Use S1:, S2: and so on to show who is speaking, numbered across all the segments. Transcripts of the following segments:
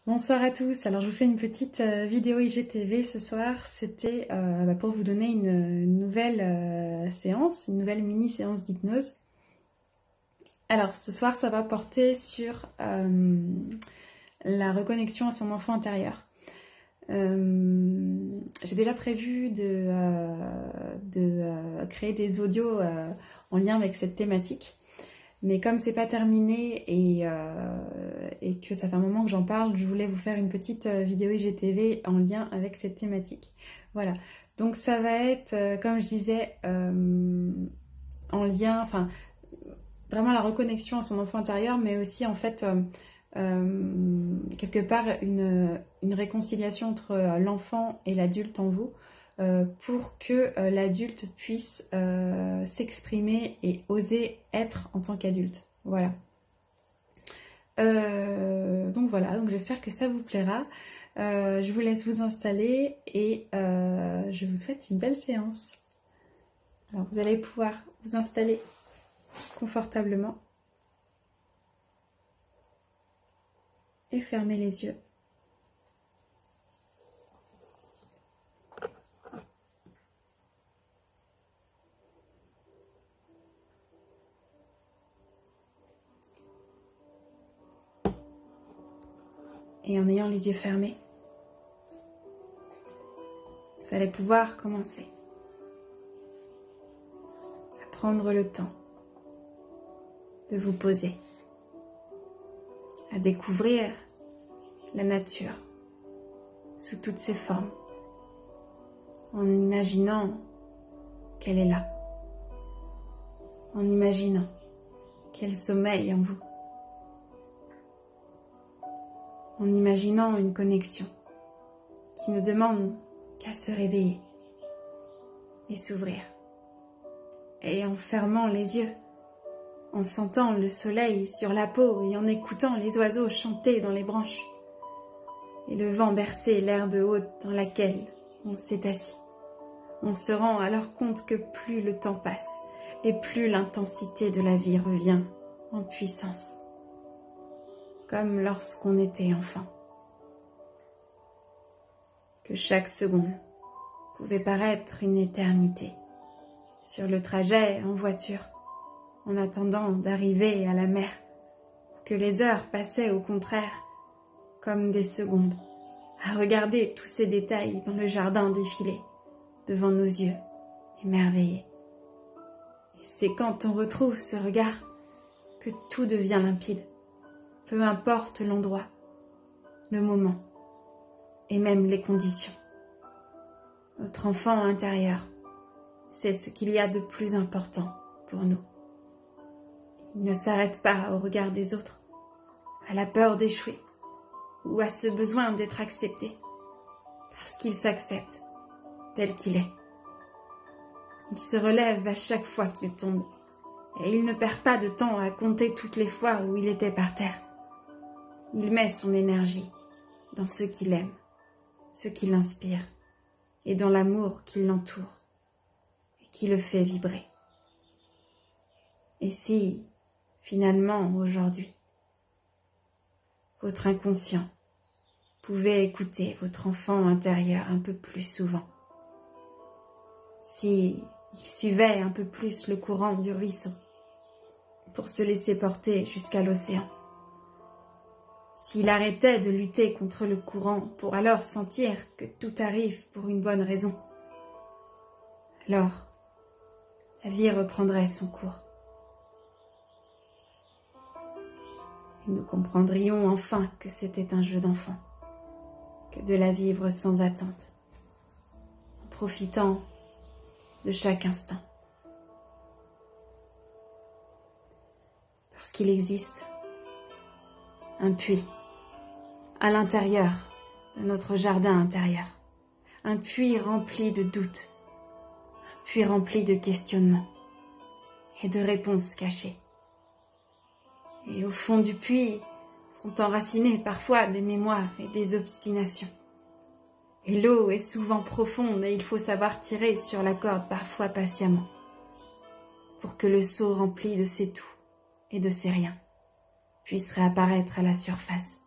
S1: Bonsoir à tous, alors je vous fais une petite vidéo IGTV ce soir, c'était pour vous donner une nouvelle séance, une nouvelle mini-séance d'hypnose. Alors ce soir ça va porter sur la reconnexion à son enfant intérieur. J'ai déjà prévu de créer des audios en lien avec cette thématique. Mais comme c'est pas terminé et que ça fait un moment que j'en parle, je voulais vous faire une petite vidéo IGTV en lien avec cette thématique. Voilà, donc ça va être, comme je disais, en lien, enfin, vraiment la reconnexion à son enfant intérieur, mais aussi en fait, quelque part, une réconciliation entre l'enfant et l'adulte en vous. Pour que l'adulte puisse s'exprimer et oser être en tant qu'adulte. Voilà. Donc voilà, donc j'espère que ça vous plaira. Je vous laisse vous installer et je vous souhaite une belle séance. Alors vous allez pouvoir vous installer confortablement et fermer les yeux. Et en ayant les yeux fermés, vous allez pouvoir commencer à prendre le temps de vous poser, à découvrir la nature sous toutes ses formes, en imaginant qu'elle est là, en imaginant qu'elle sommeille en vous, en imaginant une connexion qui ne demande qu'à se réveiller et s'ouvrir, et en fermant les yeux, en sentant le soleil sur la peau et en écoutant les oiseaux chanter dans les branches, et le vent bercer l'herbe haute dans laquelle on s'est assis. On se rend alors compte que plus le temps passe et plus l'intensité de la vie revient en puissance, comme lorsqu'on était enfant. Que chaque seconde pouvait paraître une éternité sur le trajet en voiture, en attendant d'arriver à la mer, que les heures passaient au contraire comme des secondes, à regarder tous ces détails dans le jardin défiler devant nos yeux, émerveillés. Et c'est quand on retrouve ce regard que tout devient limpide, peu importe l'endroit, le moment et même les conditions. Notre enfant intérieur, c'est ce qu'il y a de plus important pour nous. Il ne s'arrête pas au regard des autres, à la peur d'échouer ou à ce besoin d'être accepté, parce qu'il s'accepte tel qu'il est. Il se relève à chaque fois qu'il tombe, et il ne perd pas de temps à compter toutes les fois où il était par terre. Il met son énergie dans ce qu'il aime, ce qui l'inspire, et dans l'amour qui l'entoure, et qui le fait vibrer. Et si, finalement, aujourd'hui, votre inconscient pouvait écouter votre enfant intérieur un peu plus souvent, si il suivait un peu plus le courant du ruisseau pour se laisser porter jusqu'à l'océan, s'il arrêtait de lutter contre le courant pour alors sentir que tout arrive pour une bonne raison, alors la vie reprendrait son cours. Et nous comprendrions enfin que c'était un jeu d'enfant, que de la vivre sans attente, en profitant de chaque instant. Parce qu'il existe un puits à l'intérieur de notre jardin intérieur, un puits rempli de doutes, un puits rempli de questionnements et de réponses cachées. Et au fond du puits sont enracinées parfois des mémoires et des obstinations. Et l'eau est souvent profonde et il faut savoir tirer sur la corde parfois patiemment pour que le seau rempli de ses tout et de ses riens puisse réapparaître à la surface,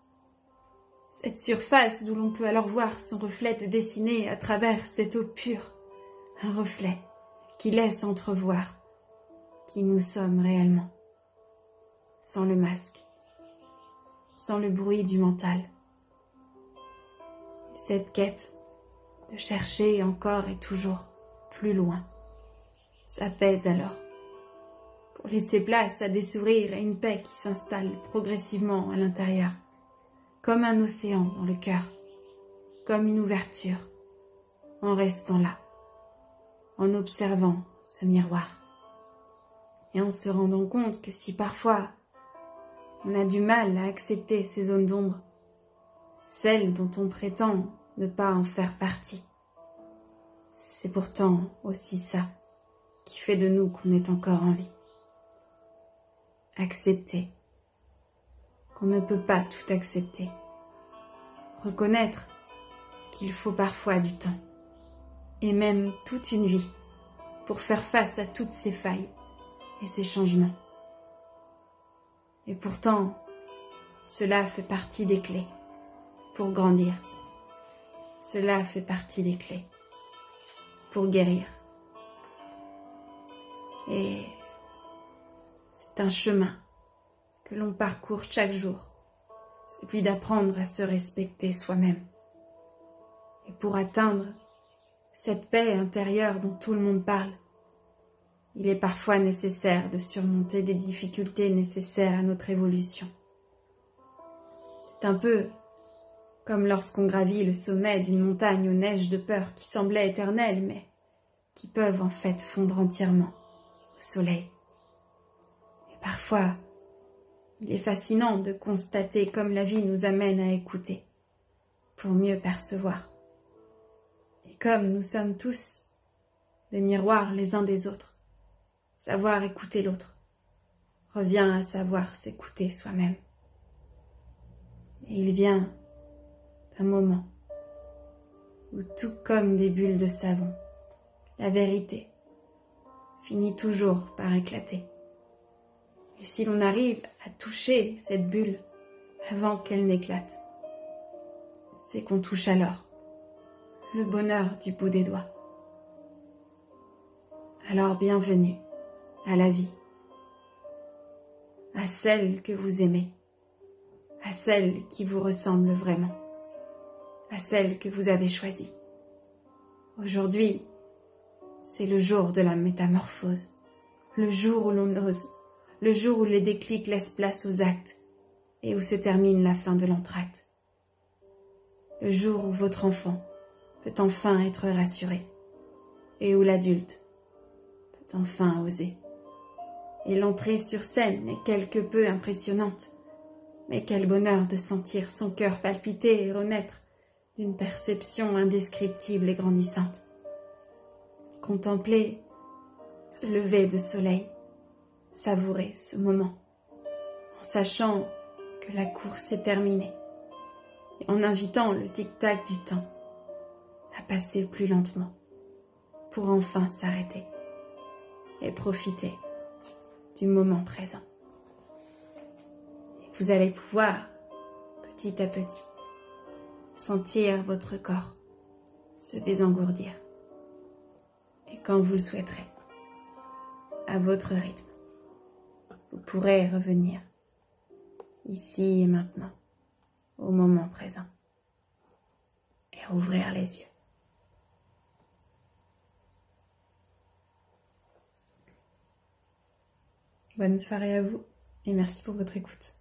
S1: cette surface d'où l'on peut alors voir son reflet te dessiner à travers cette eau pure, un reflet qui laisse entrevoir qui nous sommes réellement, sans le masque, sans le bruit du mental. Cette quête de chercher encore et toujours plus loin s'apaise alors, pour laisser place à des sourires et une paix qui s'installent progressivement à l'intérieur, comme un océan dans le cœur, comme une ouverture, en restant là, en observant ce miroir, et en se rendant compte que si parfois on a du mal à accepter ces zones d'ombre, celles dont on prétend ne pas en faire partie, c'est pourtant aussi ça qui fait de nous qu'on est encore en vie. Accepter qu'on ne peut pas tout accepter. Reconnaître qu'il faut parfois du temps, et même toute une vie, pour faire face à toutes ces failles et ces changements. Et pourtant, cela fait partie des clés pour grandir. Cela fait partie des clés pour guérir. Et c'est un chemin que l'on parcourt chaque jour, celui d'apprendre à se respecter soi-même. Et pour atteindre cette paix intérieure dont tout le monde parle, il est parfois nécessaire de surmonter des difficultés nécessaires à notre évolution. C'est un peu comme lorsqu'on gravit le sommet d'une montagne aux neiges de peur qui semblaient éternelles, mais qui peuvent en fait fondre entièrement au soleil. Et parfois, il est fascinant de constater comme la vie nous amène à écouter pour mieux percevoir. Et comme nous sommes tous des miroirs les uns des autres, savoir écouter l'autre revient à savoir s'écouter soi-même. Et il vient d'un moment où, tout comme des bulles de savon, la vérité finit toujours par éclater. Et si l'on arrive à toucher cette bulle avant qu'elle n'éclate, c'est qu'on touche alors le bonheur du bout des doigts. Alors bienvenue à la vie, à celle que vous aimez, à celle qui vous ressemble vraiment, à celle que vous avez choisie. Aujourd'hui, c'est le jour de la métamorphose, le jour où l'on ose, le jour où les déclics laissent place aux actes et où se termine la fin de l'entracte. Le jour où votre enfant peut enfin être rassuré et où l'adulte peut enfin oser. Et l'entrée sur scène est quelque peu impressionnante, mais quel bonheur de sentir son cœur palpiter et renaître d'une perception indescriptible et grandissante. Contempler ce lever de soleil, savourer ce moment, en sachant que la course est terminée, et en invitant le tic-tac du temps à passer plus lentement, pour enfin s'arrêter et profiter du moment présent. Et vous allez pouvoir, petit à petit, sentir votre corps se désengourdir. Et quand vous le souhaiterez, à votre rythme, vous pourrez revenir ici et maintenant, au moment présent, et rouvrir les yeux. Bonne soirée à vous et merci pour votre écoute.